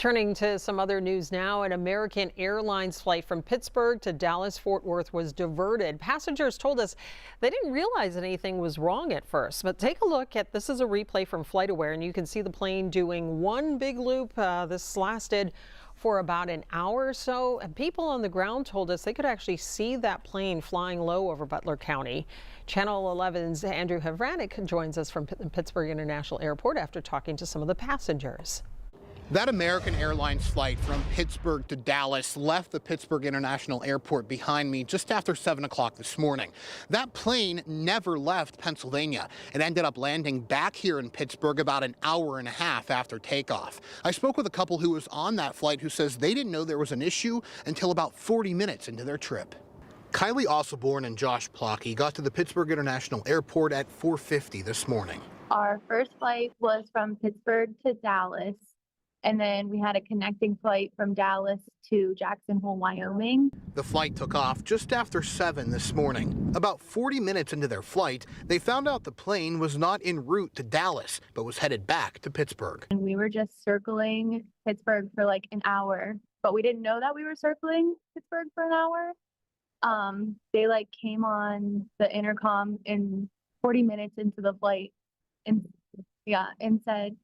Turning to some other news now, an American Airlines flight from Pittsburgh to Dallas-Fort Worth was diverted. Passengers told us they didn't realize anything was wrong at first. But take a look at this is a replay from FlightAware, and you can see the plane doing one big loop. This lasted for about an hour or so, and people on the ground told us they could actually see that plane flying low over Butler County. Channel 11's Andrew Havranek joins us from Pittsburgh International Airport after talking to some of the passengers. That American Airlines flight from Pittsburgh to Dallas left the Pittsburgh International Airport behind me just after 7 o'clock this morning. That plane never left Pennsylvania. It ended up landing back here in Pittsburgh about an hour and a half after takeoff. I spoke with a couple who was on that flight who says they didn't know there was an issue until about 40 minutes into their trip. Kylie Osselborn and Josh Plocky got to the Pittsburgh International Airport at 4:50 this morning. Our first flight was from Pittsburgh to Dallas. And then we had a connecting flight from Dallas to Jackson Hole, Wyoming. The flight took off just after 7 this morning. About 40 minutes into their flight, they found out the plane was not en route to Dallas, but was headed back to Pittsburgh. And we were just circling Pittsburgh for like an hour, but we didn't know that we were circling Pittsburgh for an hour. They came on the intercom in 40 minutes into the flight and said,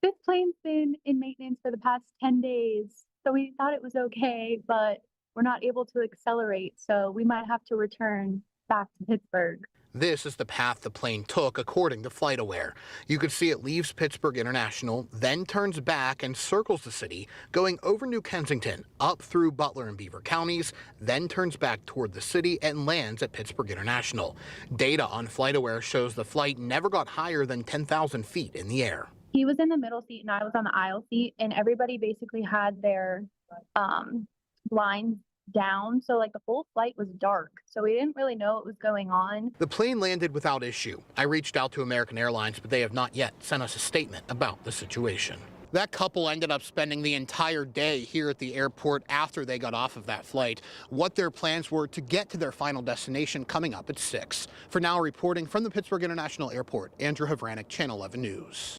"This plane's been in maintenance for the past 10 days, so we thought it was okay, but we're not able to accelerate, so we might have to return back to Pittsburgh." This is the path the plane took, according to FlightAware. You could see it leaves Pittsburgh International, then turns back and circles the city, going over New Kensington, up through Butler and Beaver counties, then turns back toward the city and lands at Pittsburgh International. Data on FlightAware shows the flight never got higher than 10,000 feet in the air. He was in the middle seat and I was on the aisle seat, and everybody basically had their blinds down. So the whole flight was dark. So we didn't really know what was going on. The plane landed without issue. I reached out to American Airlines, but they have not yet sent us a statement about the situation. That couple ended up spending the entire day here at the airport after they got off of that flight. What their plans were to get to their final destination coming up at 6. For now, reporting from the Pittsburgh International Airport, Andrew Havranek, Channel 11 News.